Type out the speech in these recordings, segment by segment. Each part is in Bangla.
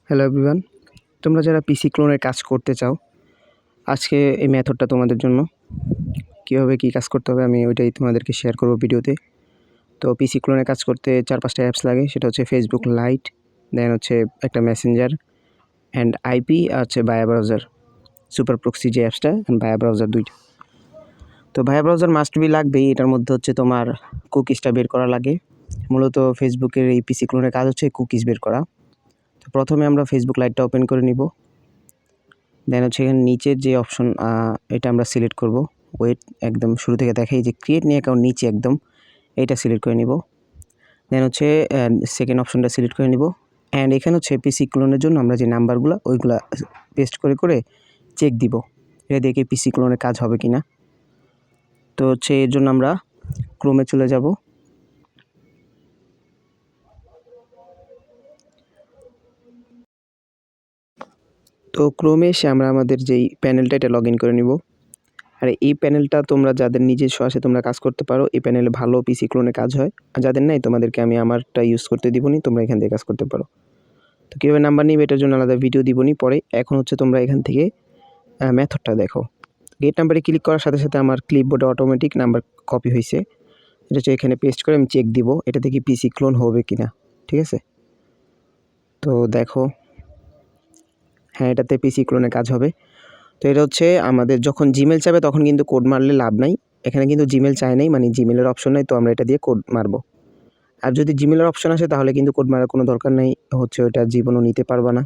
হ্যালো এভরিওয়ান, তোমরা যারা পিসি ক্লোনের কাজ করতে চাও, আজকে এই মেথডটা তোমাদের জন্য। কীভাবে কী কাজ করতে হবে আমি ওইটাই তোমাদেরকে শেয়ার করব ভিডিওতে। তো পিসি ক্লোনের কাজ করতে 4-5টা অ্যাপস লাগে। সেটা হচ্ছে ফেসবুক লাইট, দেন হচ্ছে একটা মেসেঞ্জার অ্যান্ড আইপি, আর হচ্ছে ভায়া ব্রাউজার, সুপার প্রক্সি যে অ্যাপসটা, অ্যান্ড ভায়া ব্রাউজার দুইটা। তো ভায়া ব্রাউজার মাস্ট বি লাগবেই। এটার মধ্যে হচ্ছে তোমার কুকিজটা বের করা লাগে। মূলত ফেসবুকের এই পিসি ক্লোনের কাজ হচ্ছে কুকিজ বের করা। তো প্রথমে আমরা ফেসবুক লাইটটা ওপেন করে নিব। দেন হচ্ছে এখানে নিচের যে অপশন, এটা আমরা সিলেক্ট করব। ওয়েট, একদম শুরু থেকে দেখাই যে ক্রিয়েট নিউ অ্যাকাউন্ট নিচে একদম এটা সিলেক্ট করে নিব। দেন হচ্ছে সেকেন্ড অপশনটা সিলেক্ট করে নিব। অ্যান্ড এখানে হচ্ছে পিসি ক্লোনের জন্য আমরা যে নাম্বারগুলো ওইগুলা পেস্ট করে করে চেক দিব, এটা দেখে পিসি ক্লোনের কাজ হবে কি না। তো হচ্ছে এর জন্য আমরা ক্রোমে চলে যাব। তো ক্রোমে এসে আমরা আমাদের যেই প্যানেলটা এটা লগ ইন করে নিব। আর এই প্যানেলটা তোমরা যাদের নিজস্ব আছে তোমরা কাজ করতে পারো। এই প্যানেলে ভালো পিসি ক্লোনে কাজ হয়। আর যাদের নাই তোমাদেরকে আমি আমারটা ইউজ করতে দিবনি, তোমরা এখান থেকে কাজ করতে পারো। তো কীভাবে নাম্বার নিবে এটার জন্য আলাদা ভিডিও দিবনি পরে। এখন হচ্ছে তোমরা এখান থেকে মেথডটা দেখো। গেট নাম্বারে ক্লিক করার সাথে সাথে আমার ক্লিপবোর্ডে অটোমেটিক নাম্বার কপি হয়েছে। এটা হচ্ছে এখানে পেস্ট করে আমি চেক দিব এটা থেকে পিসি ক্লোন হবে কি না। ঠিক আছে, তো দেখো, হ্যাঁ এটাতে পিসি ক্লোনে কাজ হবে। তো এটা হচ্ছে আমাদের যখন জিমেল চাবে তখন কিন্তু কোড মারলে লাভ নাই। এখানে কিন্তু জিমেল চায় নাই, মানে জিমেলের অপশন নাই, তো আমরা এটা দিয়ে কোড মারবো। আর যদি জিমেলের অপশন আসে তাহলে কিন্তু কোড মারার কোনো দরকার নেই, হচ্ছে ওটা জীবনও নিতে পারবা না।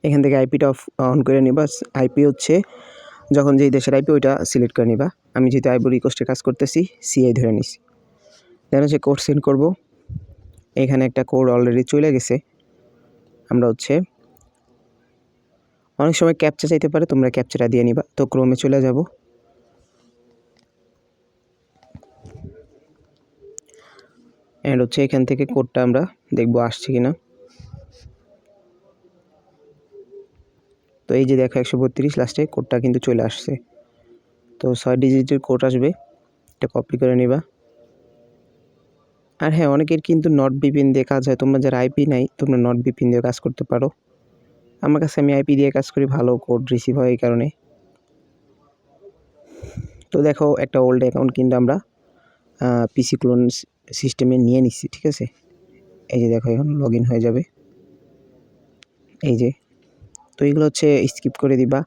এখান থেকে আইপিটা অন করে নিবা। আইপি হচ্ছে যখন যেই দেশের আইপি ওইটা সিলেক্ট করে নিবা। আমি যেহেতু আইভরি কোস্টের কাজ করতেছি, সিআই ধরে নিছি। দেন হচ্ছে কোড সেন্ড করব। এখানে একটা কোড অলরেডি চলে গেছে। আমরা হচ্ছে অনেক সময় ক্যাপচা চাইতে পারে, তোমরা ক্যাপচাটা দিয়ে নিবা। তো ক্রোমে চলে যাব। অ্যান্ড হচ্ছে এখান থেকে কোডটা আমরা দেখবো আসছে কিনা। তো এই যে দেখো 132 লাস্টে কোডটা কিন্তু চলে আসছে। তো 6 ডিজিটের কোড আসবে, এটা কপি করে নিবা। আর হ্যাঁ, অনেকের কিন্তু নট ভিপিএন দিয়ে কাজ হয়। তোমরা যারা আইপি নাই তোমরা নট ভিপিএন দিয়ে কাজ করতে পারো। আমার কাছে আমি আইপি দিয়ে কাজ করি, ভালো কোড রিসিভ হয় এই কারণে। তো দেখো একটা ওল্ড অ্যাকাউন্ট কিন্তু আমরা পিসি ক্লোন সিস্টেমে নিয়ে নিচ্ছি। ঠিক আছে, এই যে দেখো এখন লগ ইন হয়ে যাবে। এই যে, তো এইগুলো হচ্ছে স্কিপ করে দিবা,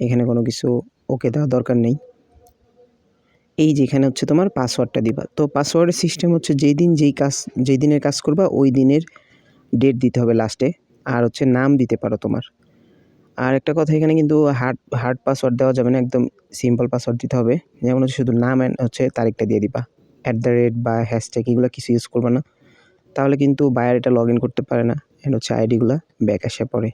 এখানে কোনো কিছু ওকে দেওয়ার দরকার নেই। এই যে এখানে হচ্ছে তোমার পাসওয়ার্ডটা দিবা। তো পাসওয়ার্ডের সিস্টেম হচ্ছে যেই দিনের কাজ করবা ওই দিনের ডেট দিতে হবে লাস্টে। আর হচ্ছে নাম দিতে পারো তোমার। আর একটা কথা, এখানে কিন্তু হার্ড পাসওয়ার্ড দেওয়া যাবে না, একদম সিম্পল পাসওয়ার্ড দিতে হবে। যেমন হচ্ছে শুধু নাম অ্যান্ড হচ্ছে তারিখটা দিয়ে দিবা। @ বা হ্যাশট্যাগ এগুলো কিছু ইউজ করবা না, তাহলে কিন্তু বায়ার এটা লগ ইন করতে পারে না। অ্যান্ড হচ্ছে আইডিগুলো ব্যাক আসে পড়ে।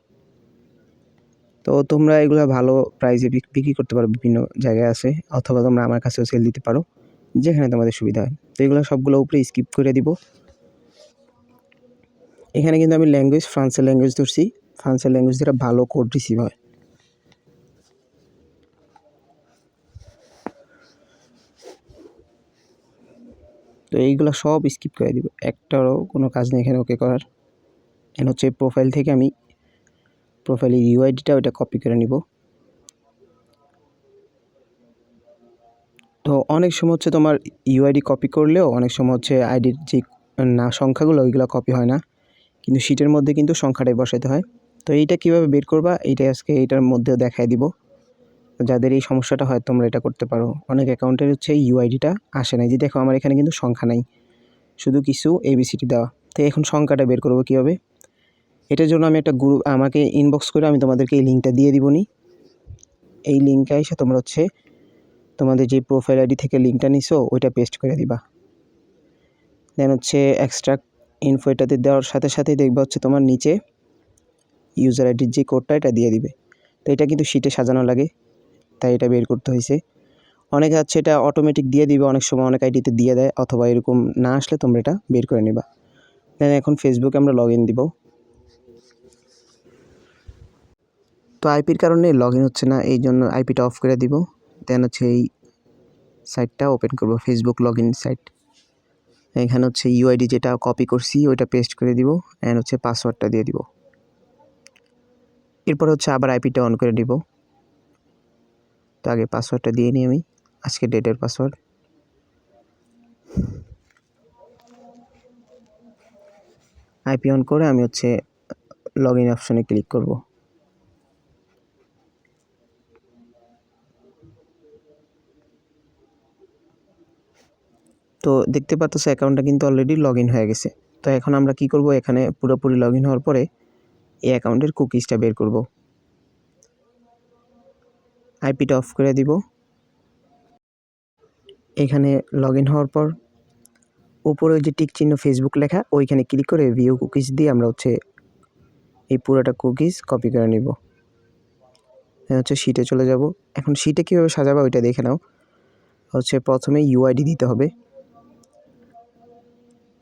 তো তোমরা এগুলো ভালো প্রাইসে বিক্রি করতে পারো, বিভিন্ন জায়গায় আছে, অথবা তোমরা আমার কাছেও সেল দিতে পারো, যেখানে তোমাদের সুবিধা হয়। তো এগুলো সবগুলো উপরে স্কিপ করে দিব। এখানে কিন্তু আমি ল্যাঙ্গুয়েজ ফ্রান্সের ল্যাঙ্গুয়েজ ধরছি। ফ্রান্সের ল্যাঙ্গুয়েজ দ্বারা ভালো কোড রিসিভ হয়। তো এইগুলো সব স্কিপ করে দিব, একটারও কোনো কাজ নেই এখানে ওকে করার। এখানে হচ্ছে প্রোফাইল থেকে আমি প্রোফাইলের ইউআইডিটা ওইটা কপি করে নিব। তো অনেক সময় হচ্ছে তোমার ইউআইডি কপি করলেও অনেক সময় হচ্ছে আইডির যে সংখ্যাগুলো ওইগুলো কপি হয় না, কিন্তু শিটের মধ্যে কিন্তু সংখ্যাটাই বসাতে হয়। তো এইটা কিভাবে বের করবা এইটা আজকে এইটার মধ্যেও দেখাই দিব। যাদের এই সমস্যাটা হয় তোমরা এটা করতে পারো। অনেক অ্যাকাউন্টের হচ্ছে ইউআইডিটা আসে না, যে দেখো আমার এখানে কিন্তু সংখ্যা নাই, শুধু কিছু এবিসিডি দেওয়া। তো এখন সংখ্যাটা বের করবো কীভাবে, এটার জন্য আমি একটা গ্রুপ, আমাকে ইনবক্স করে আমি তোমাদেরকে এই লিঙ্কটা দিয়ে দিবনি। এই লিঙ্কে এসে তোমরা হচ্ছে তোমাদের যে প্রোফাইল আইডি থেকে লিঙ্কটা নিছো ওইটা পেস্ট করে দিবা। দেন হচ্ছে এক্সট্রা ইনফো এটাতে দেওয়ার সাথে সাথেই দেখবা হচ্ছে তোমার নিচে ইউজার আইডির যে কোডটা এটা দিয়ে দিবে। তো এটা কিন্তু শিটে সাজানো লাগে, তাই এটা বের করতে হয়েছে। অনেকে হচ্ছে এটা অটোমেটিক দিয়ে দিবে, অনেক সময় অনেক আইডিতে দিয়ে দেয়, অথবা এরকম না আসলে তোমরা এটা বের করে নিবা। দেন এখন ফেসবুকে আমরা লগ ইন দিব। তো আইপির কারণে লগ ইন হচ্ছে না, এই জন্য আইপিটা অফ করে দিব। দেন হচ্ছে এই সাইটটা ওপেন করব, ফেসবুক লগ ইন সাইট। এখানে হচ্ছে ইউআইডি যেটা কপি করছি ওইটা পেস্ট করে দিব অ্যান্ড হচ্ছে পাসওয়ার্ডটা দিয়ে দিব। এরপর হচ্ছে আবার আইপিটা অন করে দিব। তো আগে পাসওয়ার্ডটা দিয়ে নিই আমি, আজকে ডেটের পাসওয়ার্ড। আইপি অন করে আমি হচ্ছে লগ ইন অপশনে ক্লিক করব। তো দেখতে পাচ্ছ অ্যাকাউন্টটা কিন্তু অলরেডি লগ ইন হয়ে গেছে। তো এখন আমরা কি করব, এখানে পুরোপুরি লগ ইন হওয়ার পরে এই অ্যাকাউন্টের কুকিজটা বের করব। আইপিটা অফ করে দিব। এখানে লগ ইন হওয়ার পর উপরে ওই যে টিক চিহ্ন ফেসবুক লেখা ওইখানে ক্লিক করে ভিউ কুকিজ দিয়ে আমরা হচ্ছে এই পুরোটা কুকিজ কপি করে নিব। হচ্ছে শিটে চলে যাব। এখন শিটে কীভাবে সাজাবো ওইটা দেখে নাও। হচ্ছে প্রথমে ইউআইডি দিতে হবে।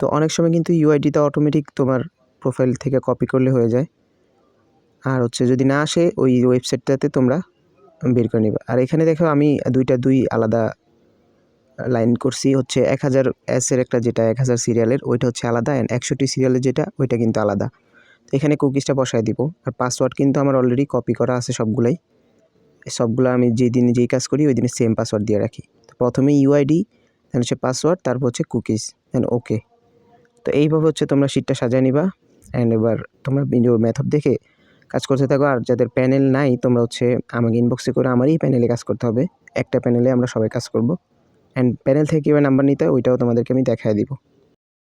তো অনেক সময় কিন্তু ইউআইডিটা অটোমেটিক তোমার প্রোফাইল থেকে কপি করলে হয়ে যায়। আর হচ্ছে যদি না আসে ওই ওয়েবসাইটটাতে তোমরা বের করে নিবা। আর এখানে দেখো আমি দুই আলাদা লাইন করছি। হচ্ছে 1000 এর একটা যেটা 1000 সিরিয়ালের ওইটা হচ্ছে আলাদা, অ্যান্ড 100টি সিরিয়ালের যেটা ওইটা কিন্তু আলাদা। তো এখানে কুকিজটা বসায় দিব। আর পাসওয়ার্ড কিন্তু আমার অলরেডি কপি করা আছে সবগুলো আমি যেই কাজ করি ওই দিনে সেম পাসওয়ার্ড দিয়ে রাখি। তো প্রথমে ইউআইডি, দেন হচ্ছে পাসওয়ার্ড, তারপর হচ্ছে কুকিজ, দেন ওকে। তো এইভাবে হচ্ছে তোমরা শিটটা সাজিয়ে নিবা। অ্যান্ড এবার তোমরা ভিডিও মেথড দেখে কাজ করতে থাকো। আর যাদের প্যানেল নাই তোমরা হচ্ছে আমাকে ইনবক্সে করে আমারই প্যানেলে কাজ করতে হবে। একটা প্যানেলে আমরা সবাই কাজ করব। অ্যান্ড প্যানেল থেকে কীভাবে নাম্বার নিতে হয় ওইটাও তোমাদেরকে আমি দেখায় দিব।